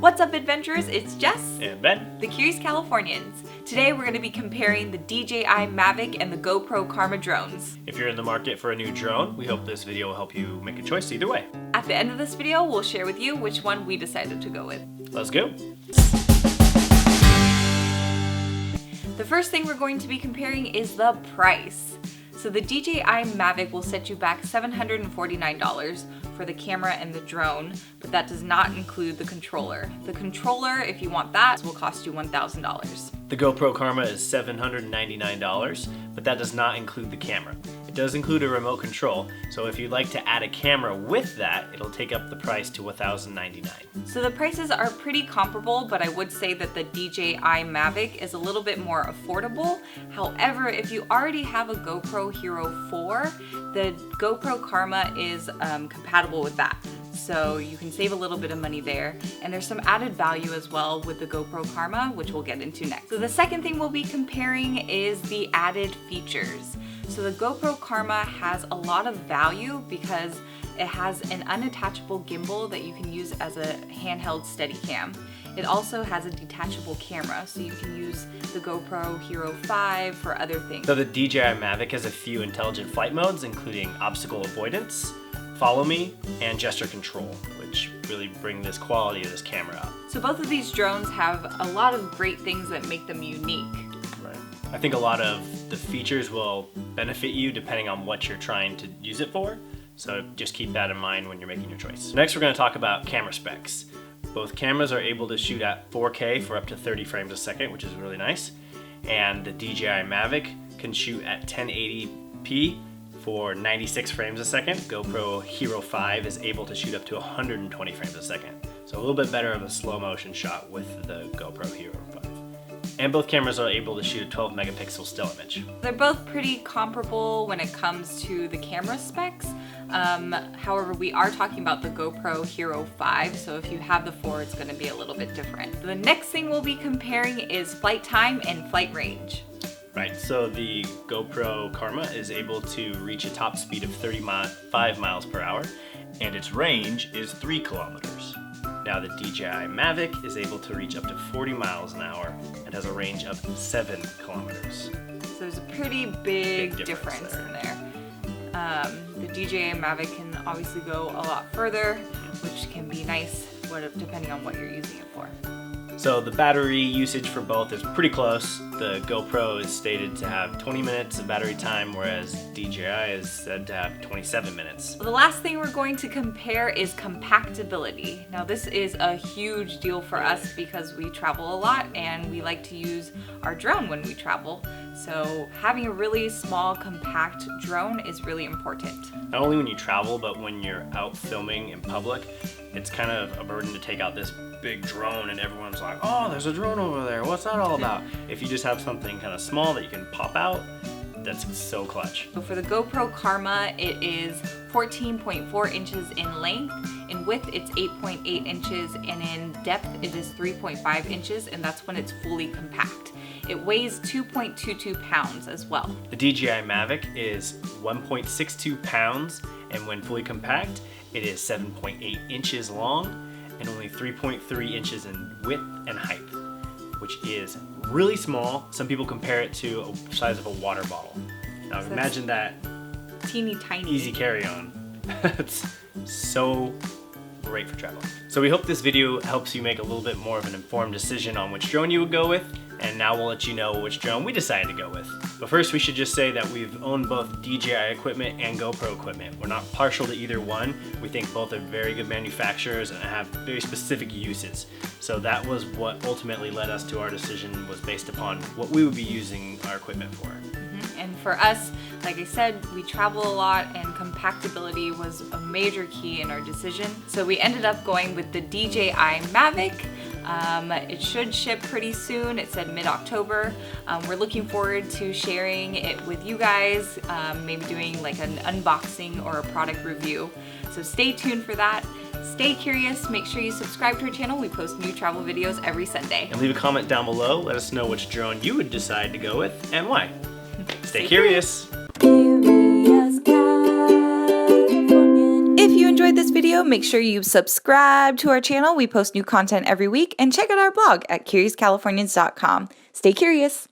What's up, adventurers? It's Jess and Ben, the Curious Californians. Today we're going to be comparing the DJI Mavic and the GoPro Karma drones. if you're in the market for a new drone, we hope this video will help you make a choice either way. At the end of this video, we'll share with you which one we decided to go with. Let's go. The first thing we're going to be comparing is the price. So the DJI Mavic will set you back $749 for the camera and the drone, but that does not include the controller. The controller, if you want that, will cost you $1,000. The GoPro Karma is $799, but that does not include the camera. It does include a remote control, so if you'd like to add a camera with that, it'll take up the price to $1,099. So the prices are pretty comparable, but I would say that the DJI Mavic is a little bit more affordable. However, if you already have a GoPro Hero 4, the GoPro Karma is compatible with that. So you can save a little bit of money there. And there's some added value as well with the GoPro Karma, which we'll get into next. So the second thing we'll be comparing is the added features. So the GoPro Karma has a lot of value because it has an unattachable gimbal that you can use as a handheld Steadicam. It also has a detachable camera, so you can use the GoPro Hero 5 for other things. So the DJI Mavic has a few intelligent flight modes, including obstacle avoidance, follow me, and gesture control, which really bring this quality of this camera up. So both of these drones have a lot of great things that make them unique. Right. I think a lot of the features will benefit you depending on what you're trying to use it for. So just keep that in mind when you're making your choice. Next, we're going to talk about camera specs. Both cameras are able to shoot at 4K for up to 30 frames a second, which is really nice. And the DJI Mavic can shoot at 1080p for 96 frames a second. GoPro Hero 5 is able to shoot up to 120 frames a second. So a little bit better of a slow motion shot with the GoPro Hero 5. And both cameras are able to shoot a 12 megapixel still image. They're both pretty comparable when it comes to the camera specs. However, we are talking about the GoPro Hero 5, so if you have the 4, it's going to be a little bit different. The next thing we'll be comparing is flight time and flight range. Right, so the GoPro Karma is able to reach a top speed of 35 miles per hour, and its range is 3 kilometers. Now the DJI Mavic is able to reach up to 40 miles an hour and has a range of 7 kilometers. So there's a pretty big difference in there. The DJI Mavic can obviously go a lot further, which can be nice depending on what you're using it for. So the battery usage for both is pretty close. The GoPro is stated to have 20 minutes of battery time, whereas DJI is said to have 27 minutes. The last thing we're going to compare is compactability. Now this is a huge deal for us because we travel a lot and we like to use our drone when we travel. So having a really small, compact drone is really important. Not only when you travel, but when you're out filming in public, it's kind of a burden to take out this big drone and everyone's like, oh, there's a drone over there, what's that all about? If you just have something kind of small that you can pop out, that's so clutch. So for the GoPro Karma, it is 14.4 inches in length. In width, it's 8.8 inches, and in depth, it is 3.5 inches, and that's when it's fully compact. It weighs 2.22 pounds as well. The DJI Mavic is 1.62 pounds, and when fully compact, it is 7.8 inches long and only 3.3 inches in width and height, which is really small. Some people compare it to the size of a water bottle. Now So imagine that teeny tiny. easy carry-on. It's so great for travel. So we hope this video helps you make a little bit more of an informed decision on which drone you would go with, and now we'll let you know which drone we decided to go with. But first we should just say that we've owned both DJI equipment and GoPro equipment. We're not partial to either one. We think both are very good manufacturers and have very specific uses. So that was what ultimately led us to our decision, was based upon what we would be using our equipment for. And for us, like I said, we travel a lot and compactability was a major key in our decision. So we ended up going with the DJI Mavic. It should ship pretty soon. It said mid-October. We're looking forward to sharing it with you guys, maybe doing like an unboxing or a product review. So stay tuned for that. Stay curious. Make sure you subscribe to our channel. We post new travel videos every Sunday. And leave a comment down below. Let us know which drone you would decide to go with and why. Stay curious. If you enjoyed this video, make sure you subscribe to our channel. We post new content every week, and check out our blog at curiouscalifornians.com. Stay curious.